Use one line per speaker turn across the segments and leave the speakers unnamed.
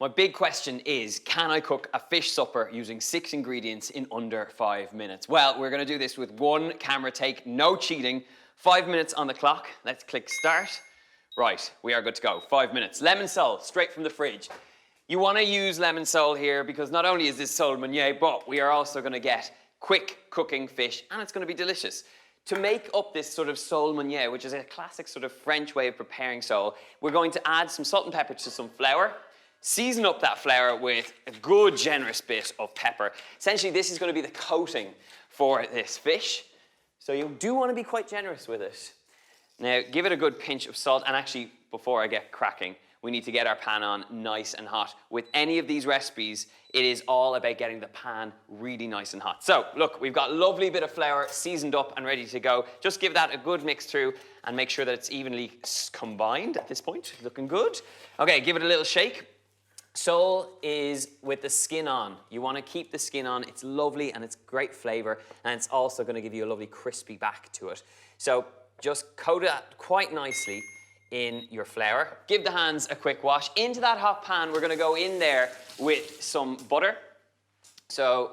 My big question is, can I cook a fish supper using 6 ingredients in under 5 minutes? Well, we're gonna do this with one camera take, no cheating. 5 minutes on the clock. Let's click start. Right, we are good to go. 5 minutes. Lemon sole, straight from the fridge. You wanna use lemon sole here because not only is this sole meunier, but we are also gonna get quick cooking fish and it's gonna be delicious. To make up this sort of sole meunier, which is a classic sort of French way of preparing sole, we're going to add some salt and pepper to some flour. Season up that flour with a good generous bit of pepper. Essentially, this is going to be the coating for this fish. So you do want to be quite generous with it. Now, give it a good pinch of salt. And actually, before I get cracking, we need to get our pan on nice and hot. With any of these recipes, it is all about getting the pan really nice and hot. So, look, we've got a lovely bit of flour seasoned up and ready to go. Just give that a good mix through and make sure that it's evenly combined at this point. Looking good. Okay, give it a little shake. Sole is with the skin on. You want to keep the skin on. It's lovely and it's great flavor and it's also going to give you a lovely crispy back to it. So just coat it quite nicely in your flour. Give the hands a quick wash. Into that hot pan, we're going to go in there with some butter. So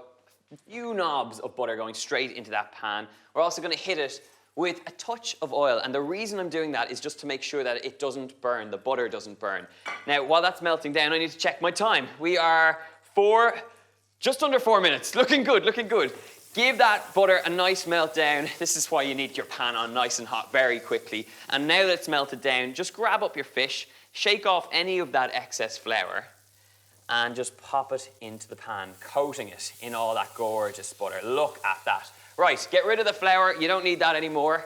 a few knobs of butter going straight into that pan. We're also going to hit it with a touch of oil, and the reason I'm doing that is just to make sure that it doesn't burn, the butter doesn't burn. Now, while that's melting down, I need to check my time. We are just under 4 minutes. Looking good, looking good. Give that butter a nice melt down. This is why you need your pan on nice and hot very quickly. And now that it's melted down, just grab up your fish, shake off any of that excess flour, and just pop it into the pan, coating it in all that gorgeous butter. Look at that. Right, get rid of the flour. You don't need that anymore.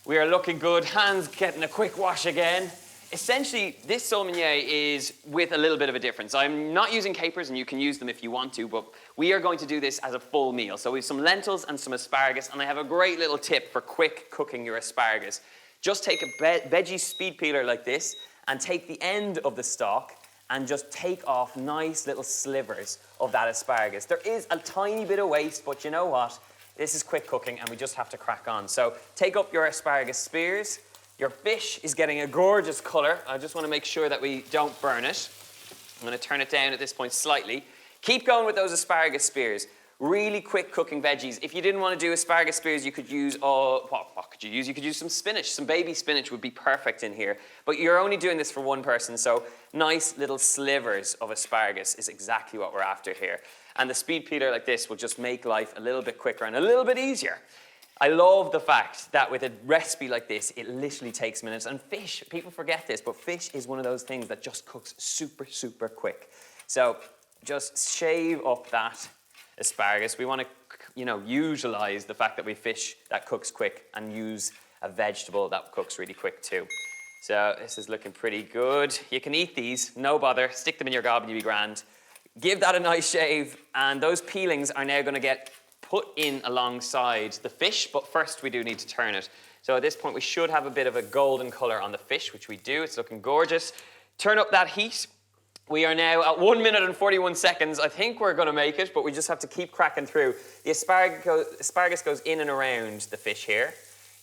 We are looking good. Hands getting a quick wash again. Essentially, this sole meunier is with a little bit of a difference. I'm not using capers, and you can use them if you want to, but we are going to do this as a full meal. So we have some lentils and some asparagus, and I have a great little tip for quick cooking your asparagus. Just take a veggie speed peeler like this, and take the end of the stalk, and just take off nice little slivers of that asparagus. There is a tiny bit of waste, but you know what? This is quick cooking and we just have to crack on. So take up your asparagus spears. Your fish is getting a gorgeous color. I just want to make sure that we don't burn it. I'm going to turn it down at this point slightly. Keep going with those asparagus spears. Really quick cooking veggies. If you didn't want to do asparagus spears, you could use, what could you use? You could use some spinach. Some baby spinach would be perfect in here. But you're only doing this for one person, so nice little slivers of asparagus is exactly what we're after here. And the speed peeler like this will just make life a little bit quicker and a little bit easier. I love the fact that with a recipe like this, it literally takes minutes. And fish, people forget this, but fish is one of those things that just cooks super, super quick. So just shave up that asparagus. We want to, utilize the fact that we fish that cooks quick and use a vegetable that cooks really quick too. So this is looking pretty good. You can eat these, no bother. Stick them in your gob and you'll be grand. Give that a nice shave, and those peelings are now going to get put in alongside the fish, but first we do need to turn it. So at this point we should have a bit of a golden color on the fish, which we do. It's looking gorgeous. Turn up that heat. We are now at 1 minute and 41 seconds. I think we're going to make it, but we just have to keep cracking through. The asparagus goes in and around the fish here.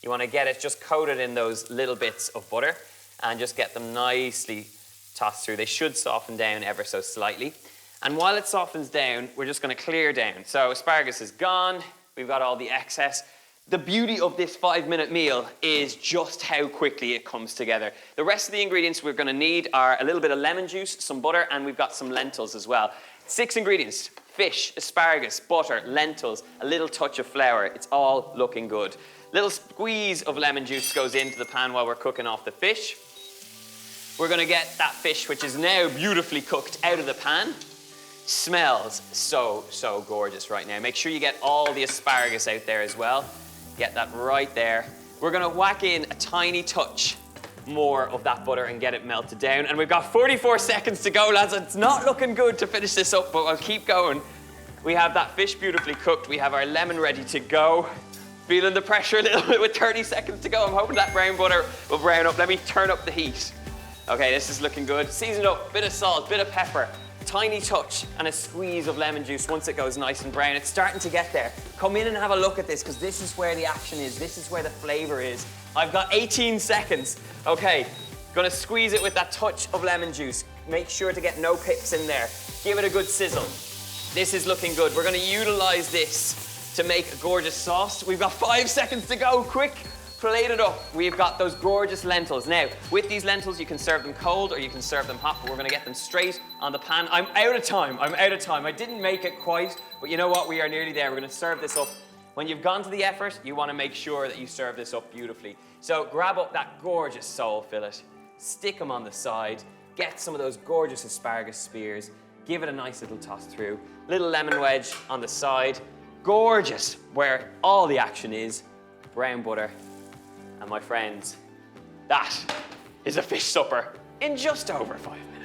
You want to get it just coated in those little bits of butter and just get them nicely tossed through. They should soften down ever so slightly. And while it softens down, we're just going to clear down. So asparagus is gone. We've got all the excess. The beauty of this 5-minute meal is just how quickly it comes together. The rest of the ingredients we're going to need are a little bit of lemon juice, some butter, and we've got some lentils as well. 6 ingredients: fish, asparagus, butter, lentils, a little touch of flour. It's all looking good. Little squeeze of lemon juice goes into the pan while we're cooking off the fish. We're going to get that fish, which is now beautifully cooked, out of the pan. Smells so, so gorgeous right now. Make sure you get all the asparagus out there as well. Get that right there. We're going to whack in a tiny touch more of that butter and get it melted down. And we've got 44 seconds to go, lads. It's not looking good to finish this up, but I'll keep going. We have that fish beautifully cooked. We have our lemon ready to go. Feeling the pressure a little bit with 30 seconds to go. I'm hoping that brown butter will brown up. Let me turn up the heat. Okay, this is looking good. Season up, bit of salt, bit of pepper. Tiny touch and a squeeze of lemon juice once it goes nice and brown. It's starting to get there. Come in and have a look at this, because this is where the action is. This is where the flavor is. I've got 18 seconds. Okay, gonna squeeze it with that touch of lemon juice. make sure to get no pips in there. Give it a good sizzle. This is looking good. We're gonna utilize this to make a gorgeous sauce. We've got 5 seconds to go, quick. Plate it up. We've got those gorgeous lentils. Now, with these lentils, you can serve them cold or you can serve them hot, but we're gonna get them straight on the pan. I'm out of time, I didn't make it quite, but you know what? We are nearly there. We're gonna serve this up. When you've gone to the effort, you wanna make sure that you serve this up beautifully. So grab up that gorgeous sole fillet, stick them on the side, get some of those gorgeous asparagus spears, give it a nice little toss through, little lemon wedge on the side, gorgeous, where all the action is, brown butter. And my friends, that is a fish supper in just over 5 minutes.